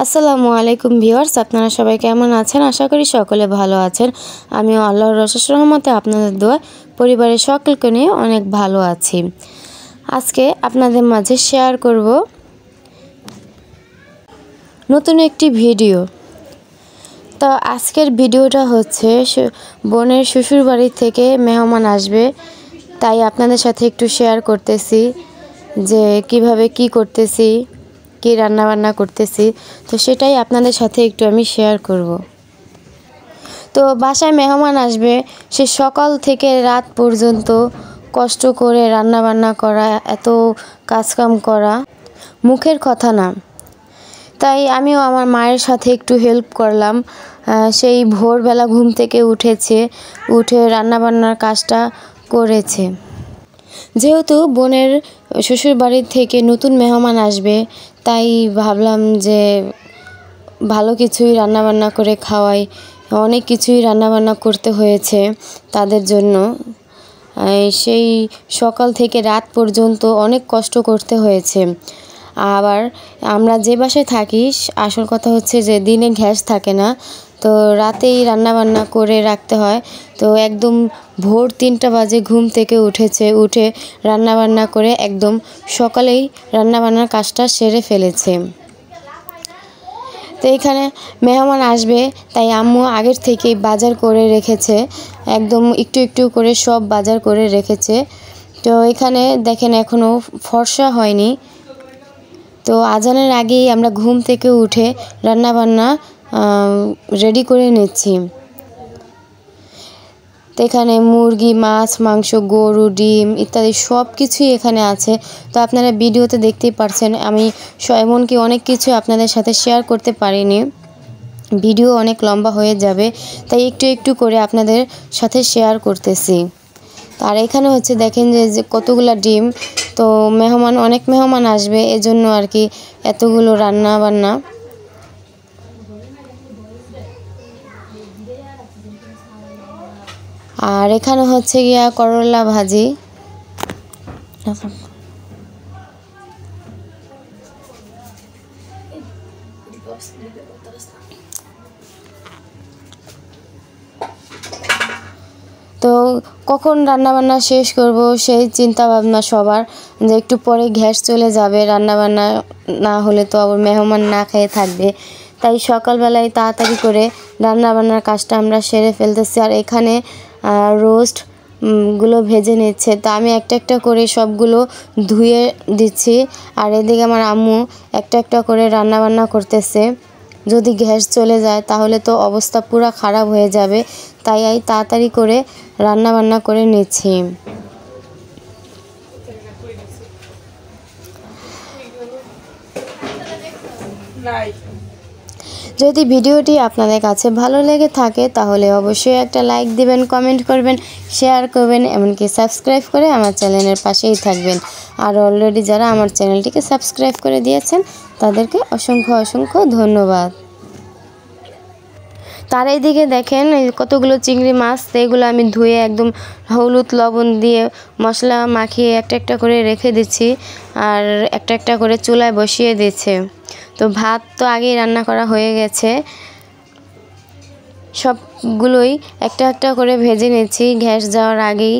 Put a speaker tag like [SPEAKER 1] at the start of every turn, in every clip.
[SPEAKER 1] আসসালামু আলাইকুম ভিউয়ার্স, আপনারা সবাই কেমন আছেন? আশা করি সকলে ভালো আছেন। আমিও আল্লাহর অশেষ রহমতে আপনাদের দোয়ায় পরিবারের সকলকে নিয়ে অনেক ভালো আছি। আজকে আপনাদের মাঝে শেয়ার করব নতুন একটি ভিডিও। তো আজকের ভিডিওটা হচ্ছে বোনের শ্বশুর বাড়ি থেকে মেহমান আসবে, তাই আপনাদের সাথে একটু শেয়ার করতেছি যে কিভাবে কি করতেছি, কি রান্না বান্না করতেছি। তো সেটাই আপনাদের সাথে একটু আমি শেয়ার করব। তো বাসায় মেহমান আসবে, সে সকাল থেকে রাত পর্যন্ত কষ্ট করে রান্না বান্না করা, এত কাজকাম করা মুখের কথা না। তাই আমিও আমার মায়ের সাথে একটু হেল্প করলাম। সেই ভোরবেলা ঘুম থেকে উঠে রান্নাবান্নার কাজটা করেছে। যেহেতু বোনের শ্বশুর বাড়ির থেকে নতুন মেহমান আসবে, তাই ভাবলাম যে ভালো কিছুই রান্নাবান্না করে খাওয়াই। অনেক কিছুই রান্নাবান্না করতে হয়েছে তাদের জন্য। সেই সকাল থেকে রাত পর্যন্ত অনেক কষ্ট করতে হয়েছে। আবার আমরা যে বাসায় থাকি, আসল কথা হচ্ছে যে দিনে গ্যাস থাকে না, তো রাতেই রান্নাবান্না করে রাখতে হয়। তো একদম ভোর 3টা বাজে ঘুম থেকে উঠে রান্নাবান্না করে একদম সকালেই রান্নাবান্নার কাজটা সেরে ফেলেছে। তো এখানে মেহমান আসবে, তাই আম্মু আগের থেকেই বাজার করে রেখেছে, একদম একটু একটু করে সব বাজার করে রেখেছে। তো এখানে দেখেন এখনও ফর্সা হয়নি। তো আজানের আগেই আমরা ঘুম থেকে উঠে রান্নাবান্না রেডি করে নিচ্ছি। তো এখানে মুরগি, মাছ, মাংস, গরু, ডিম ইত্যাদি সব কিছুই এখানে আছে। তো আপনারা ভিডিওতে দেখতেই পারছেন, আমি এমনকি অনেক কিছু আপনাদের সাথে শেয়ার করতে পারিনি, ভিডিও অনেক লম্বা হয়ে যাবে, তাই একটু একটু করে আপনাদের সাথে শেয়ার করতেছি। আর এখানে হচ্ছে দেখেন যে কতগুলা ডিম। তো অনেক মেহমান আসবে, এজন্য আর কি এতগুলো রান্না বান্না। আর এখানে হচ্ছে গিয়া করলা ভাজি। তো কখন রান্নাবান্না শেষ করব সেই চিন্তা ভাবনা সবার, যে একটু পরে গ্যাস চলে যাবে, রান্নাবান্না না হলে তো আবার মেহমান না খেয়ে থাকবে। তাই সকালবেলায় তাড়াতাড়ি করে রান্নাবান্নার কাজটা আমরা সেরে ফেলতেছি। আর এখানে রোস্ট গুলো ভেজে নিচ্ছে, তো আমি একটা একটা করে সবগুলো ধুয়ে দিচ্ছি। আর এদিকে আমার আম্মু একটা একটা করে রান্নাবান্না করতেছে। যদি গ্যাস চলে যায় তাহলে তো অবস্থা পুরো খারাপ হয়ে যাবে, তাই তাড়াতাড়ি করে রান্নাবান্না করে নিচ্ছি। যদি ভিডিওটি আপনাদের কাছে ভালো লেগে থাকে তাহলে অবশ্যই একটা লাইক দিবেন, কমেন্ট করবেন, শেয়ার করবেন, এমনকি সাবস্ক্রাইব করে আমার চ্যানেলের পাশেই থাকবেন। আর অলরেডি যারা আমার চ্যানেলটিকে সাবস্ক্রাইব করে দিয়েছেন তাদেরকে অসংখ্য অসংখ্য ধন্যবাদ। তার এইদিকে দেখেন কতগুলো চিংড়ি মাছ, এগুলো আমি ধুয়ে একদম হলুদ লবণ দিয়ে মশলা মাখিয়ে একটা একটা করে রেখে দিচ্ছি। আর একটা একটা করে চুলায় বসিয়ে দিচ্ছে। তো ভাত তো আগেই রান্না করা হয়ে গেছে, সবগুলোই একটা একটা করে ভেজে নিচ্ছি গ্যাস যাওয়ার আগেই।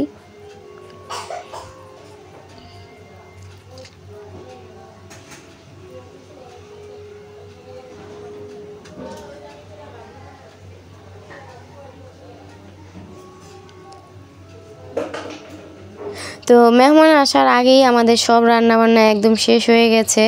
[SPEAKER 1] তো মেহমান আসার আগেই আমাদের সব রান্নাবান্না একদম শেষ হয়ে গেছে।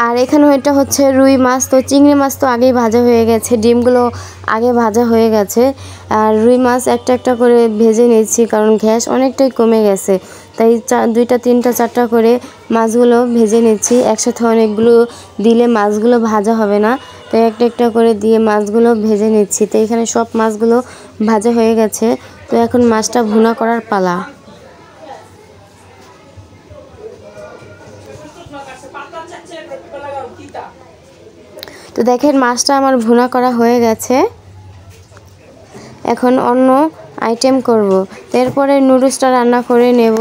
[SPEAKER 1] আর এখানে এটা হচ্ছে রুই মাছ। তো চিংড়ি মাছ তো আগেই ভাজা হয়ে গেছে, ডিমগুলো আগে ভাজা হয়ে গেছে। আর রুই মাছ একটা একটা করে ভেজে নিচ্ছি, কারণ গ্যাস অনেকটাই কমে গেছে, তাই 2টা 3টা 4টা করে মাছগুলো ভেজে নিচ্ছি। একসাথে অনেকগুলো দিলে মাছগুলো ভাজা হবে না, তাই একটা একটা করে দিয়ে মাছগুলো ভেজে নিচ্ছি। তো এখানে সব মাছগুলো ভাজা হয়ে গেছে। তো এখন মাছটা ভুনা করার পালা। তো দেখেন মাছটা আমার ভুনা করা হয়ে গেছে। এখন অন্য আইটেম করব। তারপরে নুডলসটা রান্না করে নেব।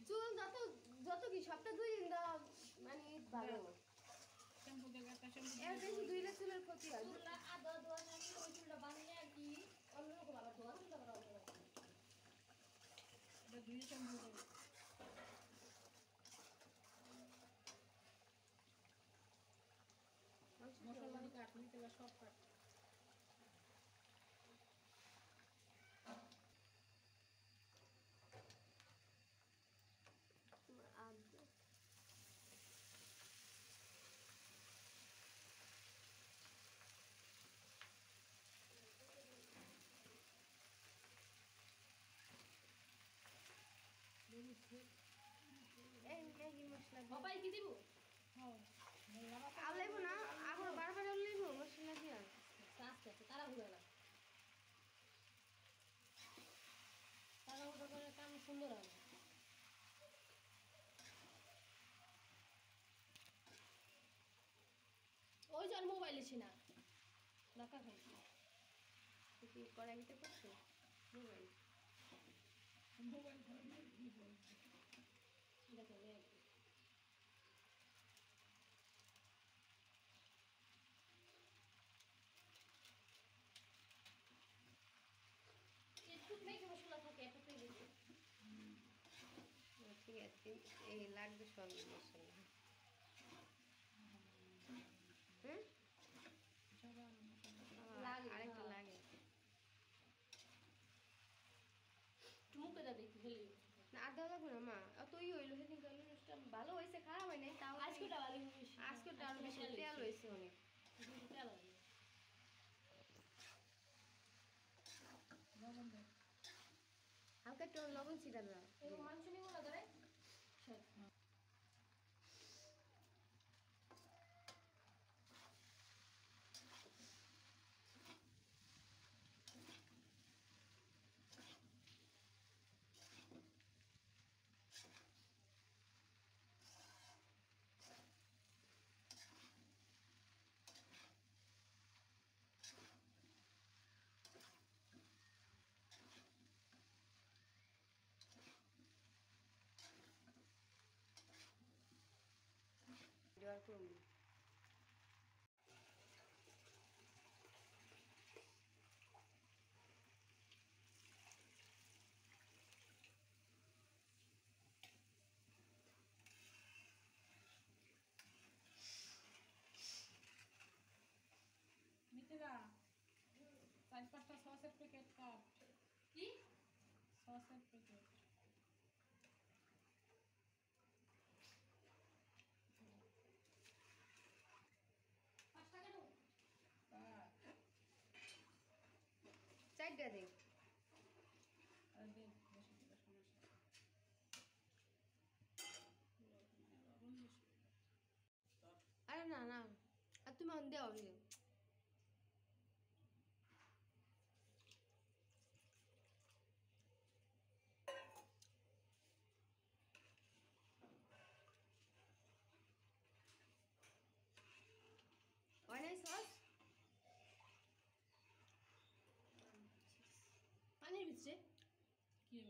[SPEAKER 2] চুল যত কি সপ্তাহ 2 দিন দাও মানে ভালো এর বেশি দুইলে চুলের ক্ষতি হয় আদা দোয়া না ওই চুলটা বানিয়ে আর কি অন্যরকম আবার দোয়া চুলটা করা হবে এটা দুই শ্যাম্পু করে মশলা কাট নিতে সব কাট এই মশলা বাবাই কি দিব হ্যাঁ আলাইবো না আবার বারবার আলাইবো মশলা দিয়া আস্তে আস্তে তারা হুড়ালা তারা হুড়া করে কাম সুন্দর হবে ওই যে মোবাইলে ছিনা ঢাকা খাইছি কি কড়াইতে করছো মোবাইল দেখো ঠিক আছে এই লাগবে সব মশলা আরেকটা লাগে মুখে যাবে না আর দেওয়া লাগবে না মা অতই হইলো সেদিন ভালো হয়েছে খারাপ হয় নাই তাও আজকেটা ভালো আজকেটা আরো বেশি তেল হয়েছে অনেক তেল হালকা একটু লবণ ছিটা দাও মাংস নিবো না ধরে দেওয়ার করুন মিথিলা 4-5টা সসের প্যাকেট কাট কি সসের প্যাকেট 5 টাকা দাও 4টা দে আর দে বেশি দিলে সমস্যা আরে না না আর তুমি অন দেও অনেক সস পানির ভিতরে কি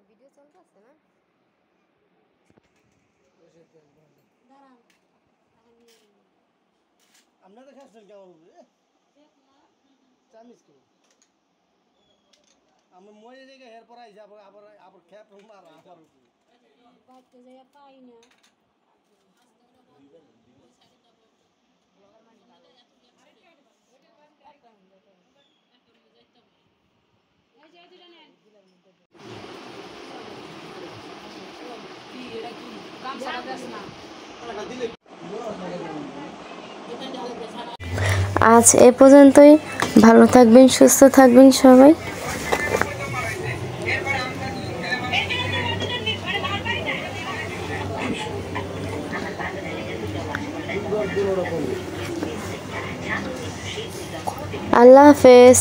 [SPEAKER 2] ভিডিও চলতেছে না
[SPEAKER 3] আপনাদের খাচ্ছেন কেমন চামিস কি আমি মরে জায়গায় হের পর আইসি আবার আবার আবার খেপ মারা আবার
[SPEAKER 4] বাড়তে যাই পাই না
[SPEAKER 1] আজ এ পর্যন্তই। ভালো থাকবেন, সুস্থ থাকবেন সবাই। আল্লাহ হাফেজ।